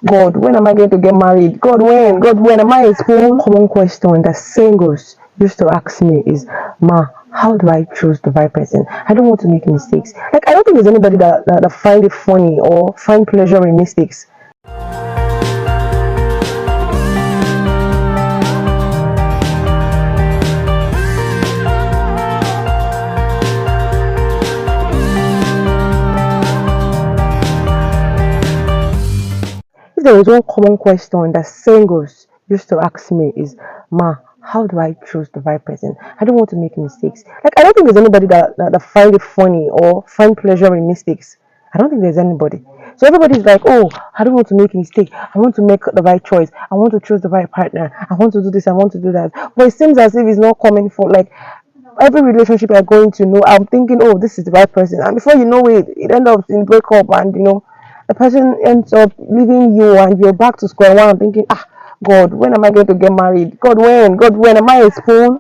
God, when am I going to get married? God, when? God, when am I at home? Common question that singles used to ask me is, Ma, how do I choose the right person? I don't want to make mistakes. Like, I don't think there's anybody that find it funny or find pleasure in mistakes. If there is one common question that singles used to ask me is, Ma, how do I choose the right person? I don't want to make mistakes. Like, I don't think there's anybody that find it funny or find pleasure in mistakes. I don't think there's anybody. So everybody's like, oh, I don't want to make a mistake. I want to make the right choice. I want to choose the right partner. I want to do this. I want to do that. But it seems as if it's not coming for like every relationship you're going to know. I'm thinking, oh, this is the right person. And before you know it, it ends up in breakup and the person ends up leaving you and you're back to square one thinking, God, when am I going to get married? God, when? God, when am I a spoon?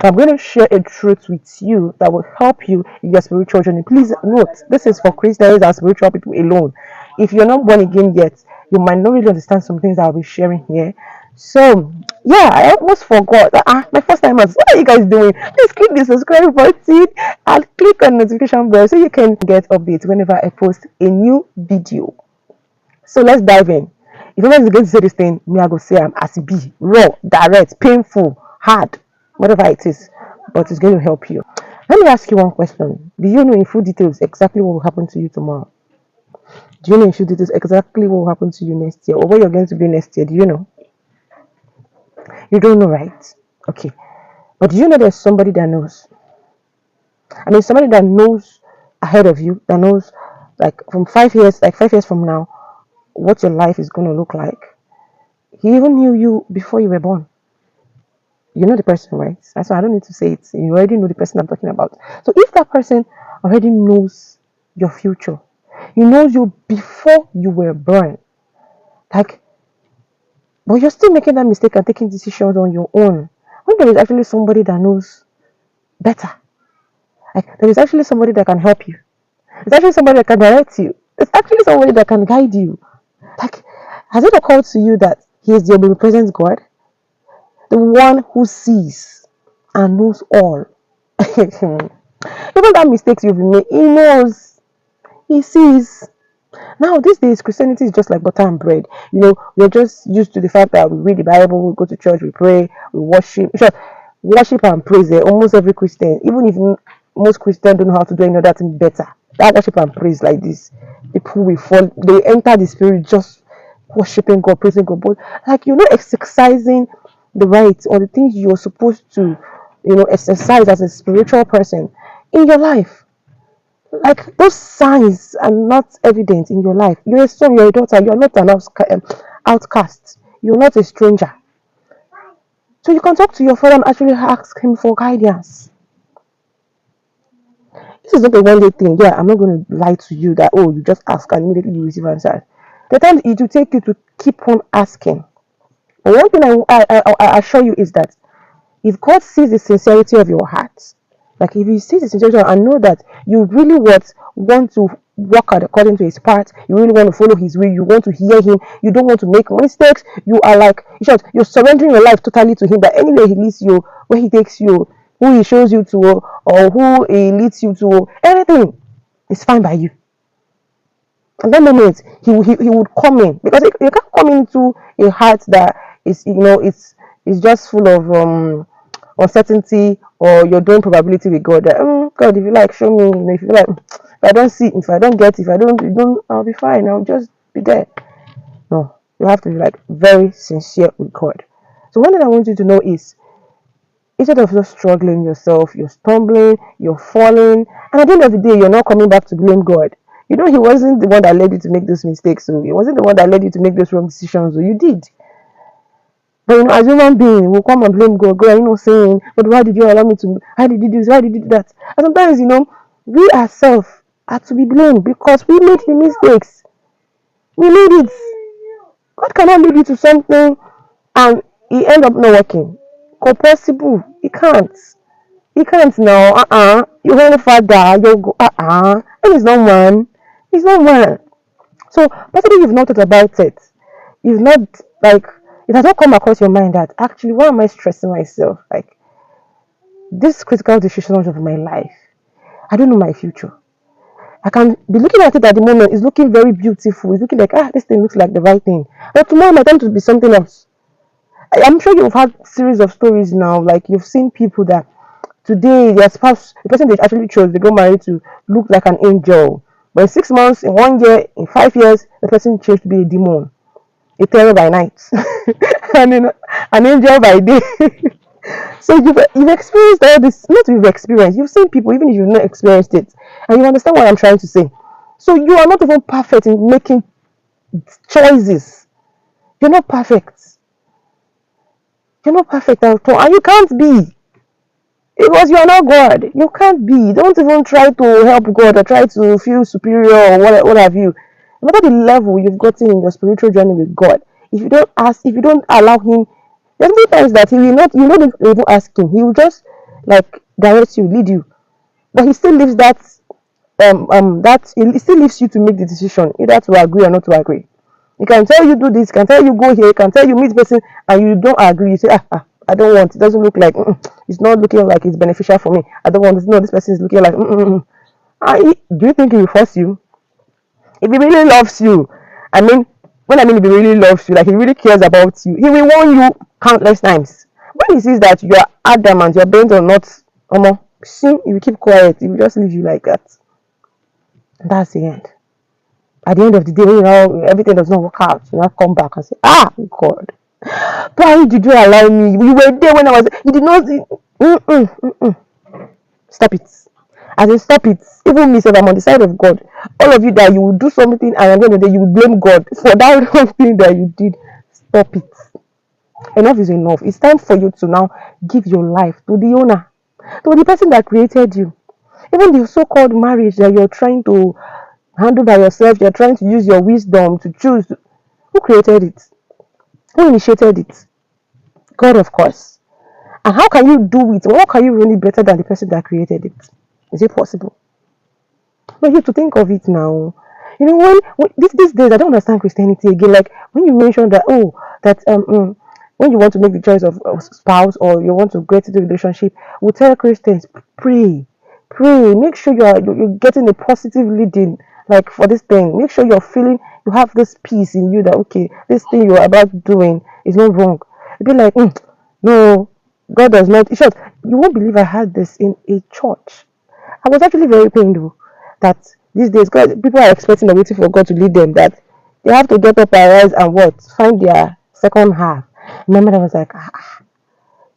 I'm going to share a truth with you that will help you in your spiritual journey. Please note, this is for Christians and spiritual people alone. If you're not born again yet, you might not really understand some things I'll be sharing here. So, yeah, I almost forgot. My first time was, what are you guys doing? Please click the subscribe button and click on notification bell so you can get updates whenever I post a new video. So let's dive in. If anyone is going to say this thing, me I go say I'm as it be, raw, direct, painful, hard, whatever it is, but it's going to help you. Let me ask you one question. Do you know in full details exactly what will happen to you tomorrow? Do you know in full details exactly what will happen to you next year or what you're going to be next year? Do you know? You don't know, right? Okay. But do you know there's somebody that knows? I mean, somebody that knows ahead of you, that knows like from 5 years, like 5 years from now, what your life is going to look like. He even knew you before you were born. You know the person, right? So I don't need to say it. You already know the person I'm talking about. So if that person already knows your future, he knows you before you were born, like, but you're still making that mistake and taking decisions on your own. When there is actually somebody that knows better, like there is actually somebody that can help you. There's actually somebody that can direct you. There's actually somebody that can guide you. Like, has it occurred to you that He is the omnipresent God? The one who sees and knows all. Even that mistakes you've made, He knows. He sees. Now, these days, Christianity is just like butter and bread. We're just used to the fact that we read the Bible, we go to church, we pray, we worship. Sure, worship and praise there. Almost every Christian, even if most Christians don't know how to do any other thing better, that worship and praise like this, people will fall. They enter the spirit just worshiping God, praising God. But like you're not exercising the rights or the things you're supposed to, exercise as a spiritual person in your life. Like those signs are not evident in your life. You're a son, you're a daughter, you're not an outcast, you're not a stranger. So you can talk to your father and actually ask him for guidance. This is not a one day thing. Yeah, I'm not going to lie to you that, oh, you just ask and immediately you receive answers. The time it will take you to keep on asking. But one thing I assure you is that if God sees the sincerity of your heart, like if He sees the sincerity and know that you really want to walk out according to His part, you really want to follow His way, you want to hear Him, you don't want to make mistakes, you are like, in short, you're surrendering your life totally to Him, that anywhere He leads you, where He takes you, who He shows you to, or who He leads you to, everything is fine by you. At that moment, he would come in, because you can't come into a heart that is, it's just full of uncertainty, or you're doing probability with God. That, God, if you like, show me. If you like, if I don't see, if I don't get, if I don't, I'll be fine. I'll just be there. No, you have to be like very sincere with God. So one thing I want you to know is, instead of just struggling yourself, you're stumbling, you're falling, and at the end of the day, you're not coming back to blame God. He wasn't the one that led you to make those mistakes. So he wasn't the one that led you to make those wrong decisions. So you did. But as human beings, we'll come and blame God. God, saying, but why did you allow me to? Why did you do this? Why did you do that? And sometimes, we ourselves are to be blamed because we made the mistakes. We made it. God cannot lead you to something and it end up not working. Possible. He can't. He can't now. Your own father, you go. And he's not man. He's not man. So possibly you've not thought about it. You've not, like, it has not come across your mind that actually, why am I stressing myself? Like, this critical decisions of my life, I don't know my future. I can be looking at it at the moment, it's looking very beautiful. It's looking like, this thing looks like the right thing. But tomorrow might turn to be something else. I'm sure you've had series of stories now, like you've seen people that today their spouse, the person they actually chose, they got married to, look like an angel. But in 6 months, in 1 year, in 5 years, the person changed to be a demon, a terror by night, and an angel by day. So you've experienced all this. Not you've experienced. You've seen people, even if you've not experienced it, and you understand what I'm trying to say. So you are not even perfect in making choices. You're not perfect. You're not perfect at all, and you can't be. Because you are not God. You can't be. Don't even try to help God or try to feel superior or what have you. No matter the level you've gotten in your spiritual journey with God, if you don't allow Him, there's many times that He will not, you don't even ask Him. He will just like direct you, lead you. But He still leaves that He still leaves you to make the decision, either to agree or not to agree. He can tell you do this, can tell you go here, can tell you meet person, and you don't agree. You say, I don't want. It doesn't look like. It's not looking like it's beneficial for me. I don't want this. No, this person is looking like. Do you think he will force you? If he really loves you, I mean, when I mean if he really loves you, like he really cares about you, he will warn you countless times. When he sees that you are adamant, your brains are not, see, he will keep quiet. He will just leave you like that. That's the end. At the end of the day, when everything does not work out, you now come back and say, God, why did you allow me? You were there when I was. You did not. Stop it. As in, stop it. Even me, if I'm on the side of God, all of you that you will do something and at the end of the day you will blame God for that wrong thing that you did. Stop it. Enough is enough. It's time for you to now give your life to the owner, to the person that created you. Even the so-called marriage that you're trying to handle by yourself, you're trying to use your wisdom to choose. Who created it? Who initiated it? God, of course. And how can you do it? How can you run it better than the person that created it? Is it possible? But you to think of it now. You know, when these days I don't understand Christianity again. Like when you mention that, when you want to make the choice of spouse or you want to get into a relationship, we tell Christians, pray, pray. Make sure you're getting a positive leading. Like for this thing, make sure you're feeling you have this peace in you that okay, this thing you're about doing is not wrong. It'd be like, no, God does not. In short, you won't believe I had this in a church. I was actually very pained though, that these days God, people are expecting and waiting for God to lead them, that they have to get up and rise and what? Find their second half. Remember, I was like,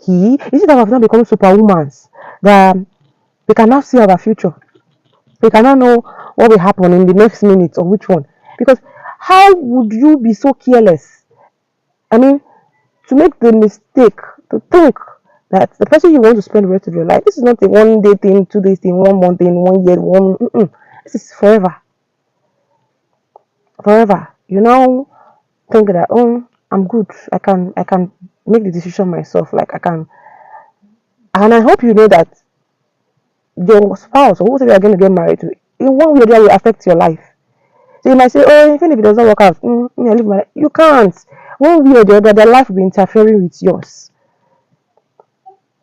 is it that we have now become superwomans? That we can now see our future. We cannot know what will happen in the next minute or which one. Because how would you be so careless? I mean, to make the mistake to think that the person you want to spend the rest of your life, this is not a 1 day thing, 2 days thing, 1 month thing, 1 year, this is forever. Forever. You now think that I'm good. I can make the decision myself. Like I can, and I hope you know that your spouse or whoever you are going to get married to, in one way or the other will affect your life. So you might say, even if it doesn't work out, I live my life. You can't. One way or the other, their life will be interfering with yours.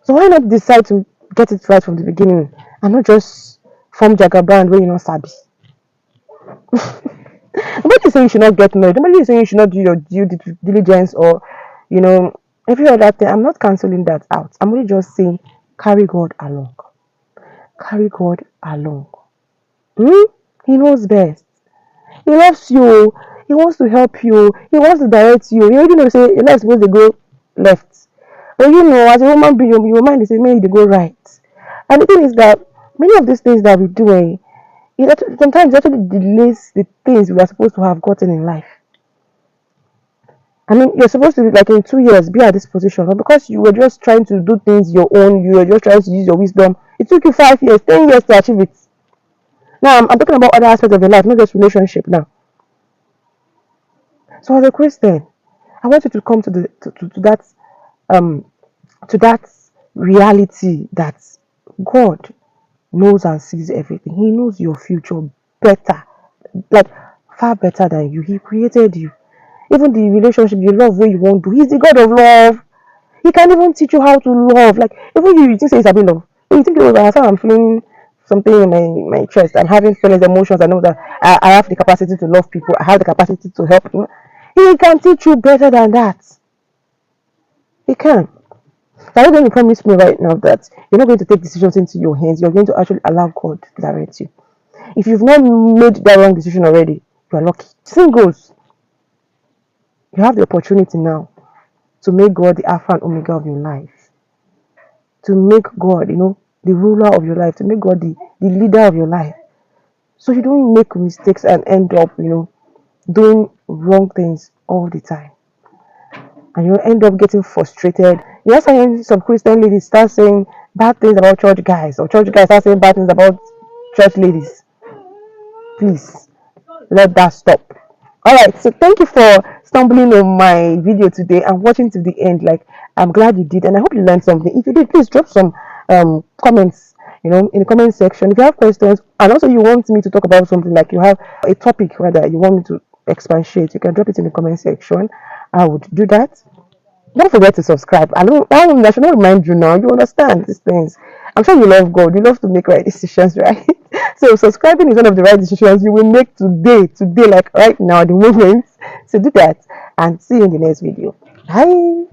So why not decide to get it right from the beginning and not just form Jagabrand where you're not sabi? Nobody is saying you should not get married. Nobody is saying you should not do your due diligence or, every other thing. I'm not cancelling that out. I'm only just saying carry God along. Carry God along. He knows best. He loves you. He wants to help you. He wants to direct you. You already know, say, you're not supposed to go left. But as a human being, your mind is saying, maybe they go right. And the thing is that many of these things that we do, sometimes it actually delays the things we are supposed to have gotten in life. I mean, you're supposed to, like in 2 years, be at this position, but because you were just trying to do things your own, you were just trying to use your wisdom, it took you 5 years, 10 years to achieve it. Now, I'm talking about other aspects of your life, not just relationship now. So, as a Christian, I want you to come to that reality that God knows and sees everything. He knows your future better, like far better than you. He created you. even the relationship, the love where you want to. He's the God of love. He can even teach you how to love. Like even you think say it's a bit love. When you think about how I'm feeling something in my chest, I'm having feelings, emotions. I know that I have the capacity to love people. I have the capacity to help people. He can teach you better than that. He can. So are you going to promise me right now that you're not going to take decisions into your hands? You're going to actually allow God to direct you. If you've not made that wrong decision already, you are lucky. Singles, you have the opportunity now to make God the Alpha and Omega of your life. To make God, the ruler of your life, to make God the leader of your life. So you don't make mistakes and end up, doing wrong things all the time. And you end up getting frustrated. You're saying some Christian ladies start saying bad things about church guys, or church guys start saying bad things about church ladies. Please let that stop. All right, so thank you for stumbling on my video today and watching to the end. Like, I'm glad you did, and I hope you learned something. If you did, please drop some comments, in the comment section. If you have questions, and also you want me to talk about something, like you have a topic rather you want me to expatiate, you can drop it in the comment section. I would do that. Don't forget to subscribe. I should not remind you now. You understand these things. I'm sure you love God. You love to make right decisions, right? So subscribing is one of the right decisions you will make today, like right now, the moment. So do that and see you in the next video. Bye.